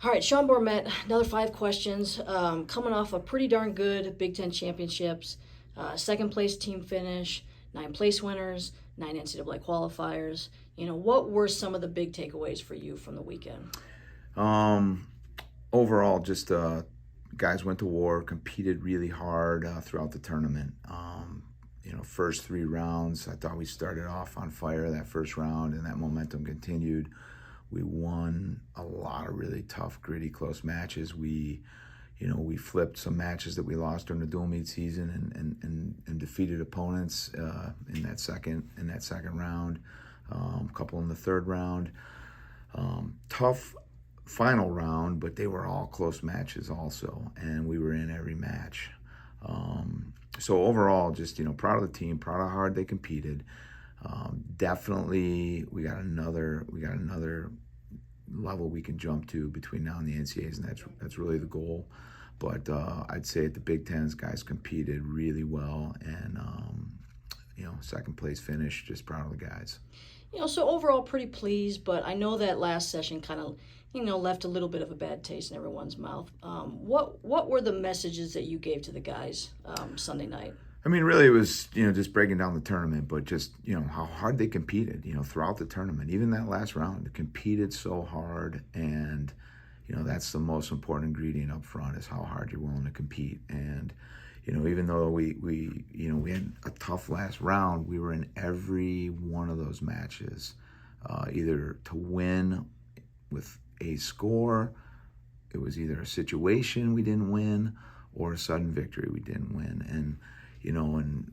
All right, Sean Bormet, another 5 questions. Coming off a pretty darn good Big Ten championships, second place team finish, 9 place winners, 9 NCAA qualifiers. What were some of the big takeaways for you from the weekend? Um, Overall, just guys went to war, competed really hard throughout the tournament. First 3 rounds, I thought we started off on fire that first round, and that momentum continued. We won a lot of really tough, gritty, close matches. We flipped some matches that we lost during the dual meet season and defeated opponents in that second round. A couple in the third round. Tough final round, but they were all close matches also, and we were in every match. So overall, just proud of the team, proud of how hard they competed. Definitely, we got another level we can jump to between now and the NCAAs, and that's really the goal. But I'd say at the Big Tens, guys competed really well, and second place finish. Just proud of the guys. So overall, pretty pleased, but I know that last session kind of, left a little bit of a bad taste in everyone's mouth. What were the messages that you gave to the guys Sunday night? I mean, really, it was, just breaking down the tournament, but just, how hard they competed, throughout the tournament. Even that last round, they competed so hard, and, that's the most important ingredient up front is how hard you're willing to compete. And, even though we had a tough last round, we were in every one of those matches, either to win with a score. It was either a situation we didn't win or a sudden victory we didn't win. And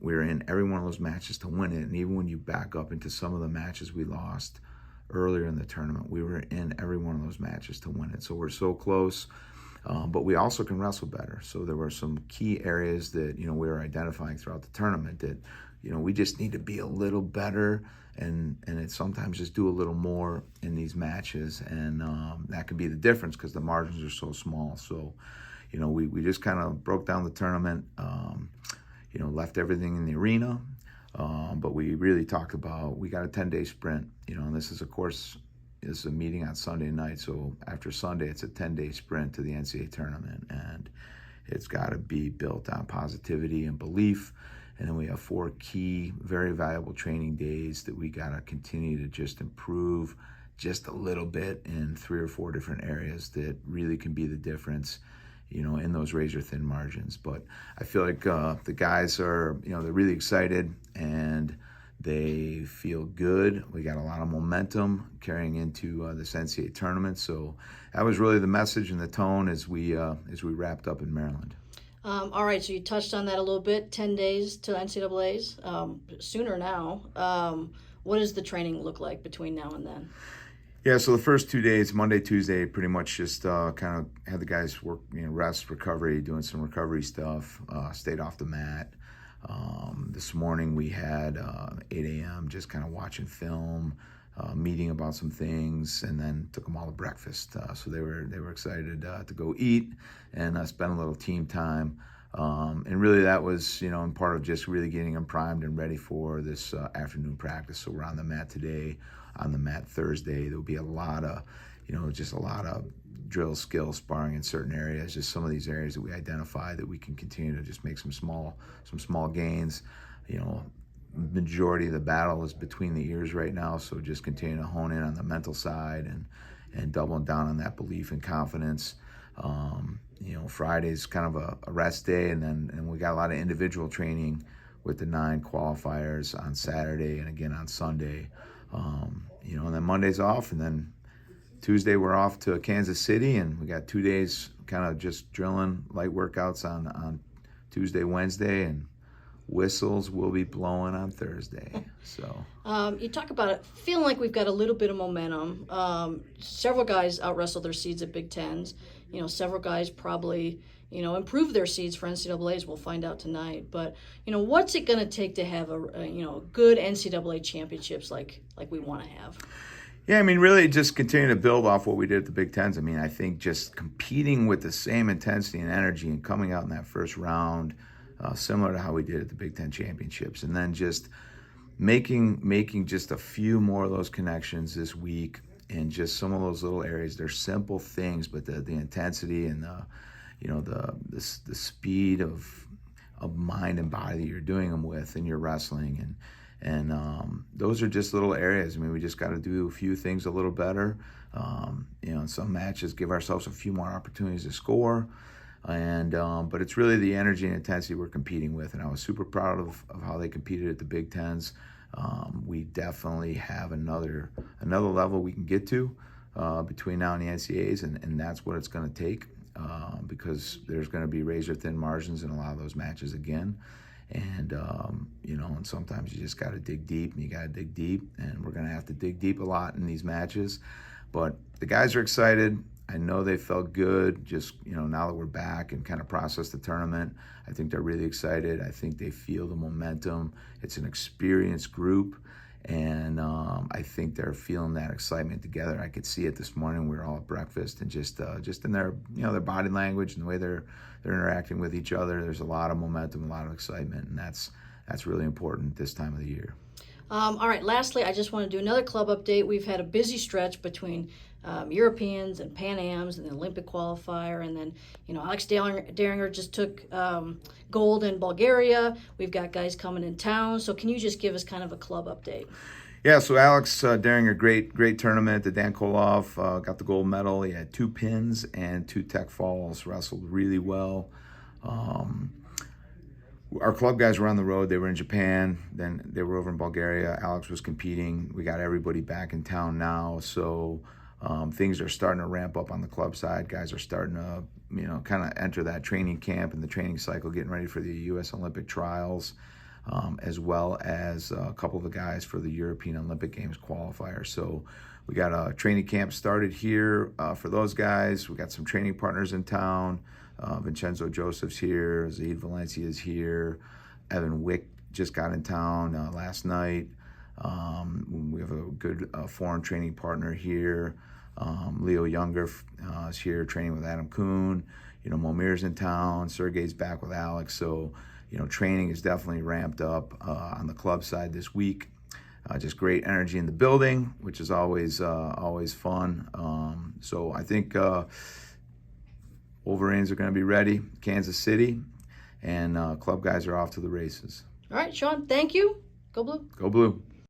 we were in every one of those matches to win it. And even when you back up into some of the matches we lost earlier in the tournament, we were in every one of those matches to win it. So we're so close, but we also can wrestle better. So there were some key areas that, we were identifying throughout the tournament that, we just need to be a little better and it sometimes just do a little more in these matches. And that can be the difference because the margins are so small. So, we just kind of broke down the tournament, left everything in the arena. But we really talked about, we got a 10-day sprint, and this is, of course, this is a meeting on Sunday night. So after Sunday, it's a 10-day sprint to the NCAA tournament, and it's got to be built on positivity and belief. And then we have 4 key, very valuable training days that we got to continue to just improve just a little bit in 3 or 4 different areas that really can be the difference, in those razor thin margins. But I feel like the guys are, they're really excited and they feel good. We got a lot of momentum carrying into this NCAA tournament. So that was really the message and the tone as we wrapped up in Maryland. All right, so you touched on that a little bit. 10 days to NCAA's, sooner now. What does the training look like between now and then? Yeah, so the first 2 days, Monday, Tuesday, pretty much just kind of had the guys work, rest, recovery, doing some recovery stuff, stayed off the mat. This morning we had 8 a.m. just kind of watching film, meeting about some things, and then took them all to breakfast. So they were excited to go eat and spend a little team time. And really that was, in part of just really getting them primed and ready for this afternoon practice. So we're on the mat today, on the mat Thursday. There'll be a lot of, just a lot of drill skill sparring in certain areas, just some of these areas that we identify that we can continue to just make some small gains. Majority of the battle is between the ears right now, so just continue to hone in on the mental side and doubling down on that belief and confidence. Friday's kind of a rest day, and we got a lot of individual training with the 9 qualifiers on Saturday and again on Sunday. And then Monday's off, and then Tuesday we're off to Kansas City, and we got 2 days kind of just drilling light workouts on Tuesday, Wednesday, and whistles will be blowing on Thursday. So you talk about it feeling like we've got a little bit of momentum. Several guys out wrestled their seeds at Big Tens. Several guys probably improve their seeds for NCAAs. We'll find out tonight. But what's it going to take to have a good NCAA championships like we want to have? Yeah, I mean, really just continue to build off what we did at the Big Tens. I mean, I think just competing with the same intensity and energy and coming out in that first round, similar to how we did at the Big Ten championships, and then just making just a few more of those connections this week in just some of those little areas. They're simple things, but the intensity and the speed of mind and body that you're doing them with in your wrestling, and those are just little areas. I mean, we just got to do a few things a little better. In some matches, give ourselves a few more opportunities to score. But it's really the energy and intensity we're competing with, and I was super proud of how they competed at the Big Tens. We definitely have another level we can get to between now and the NCAAs, and that's what it's going to take, because there's going to be razor thin margins in a lot of those matches again. And and sometimes you just got to dig deep, and we're going to have to dig deep a lot in these matches. But the guys are excited. I know they felt good just, now that we're back and kind of processed the tournament. I think they're really excited. I think they feel the momentum. It's an experienced group, and I think they're feeling that excitement together. I could see it this morning. We were all at breakfast, and just in their, their body language and the way they're interacting with each other, there's a lot of momentum, a lot of excitement, and that's really important this time of the year. All right, lastly, I just want to do another club update. We've had a busy stretch between Europeans and Pan Ams and the Olympic qualifier, and then, Alex Daringer just took gold in Bulgaria. We've got guys coming in town. So can you just give us kind of a club update? Yeah, so Alex Daringer, great tournament. The Dan Koloff got the gold medal. He had 2 pins and 2 tech falls, wrestled really well. Our club guys were on the road. They were in Japan. Then they were over in Bulgaria. Alex was competing. We got everybody back in town now. So things are starting to ramp up on the club side. Guys are starting to, kind of enter that training camp and the training cycle, getting ready for the U.S. Olympic trials, as well as a couple of the guys for the European Olympic Games qualifier. So we got a training camp started here for those guys. We got some training partners in town. Vincenzo Joseph's here, Zaid Valencia's here, Evan Wick just got in town last night. We have a good foreign training partner here. Leo Younger is here training with Adam Kuhn. Momir's in town. Sergey's back with Alex. So, training is definitely ramped up on the club side this week. Just great energy in the building, which is always fun. So I think Wolverines are going to be ready. Kansas City, and club guys are off to the races. All right, Sean, thank you. Go Blue. Go Blue.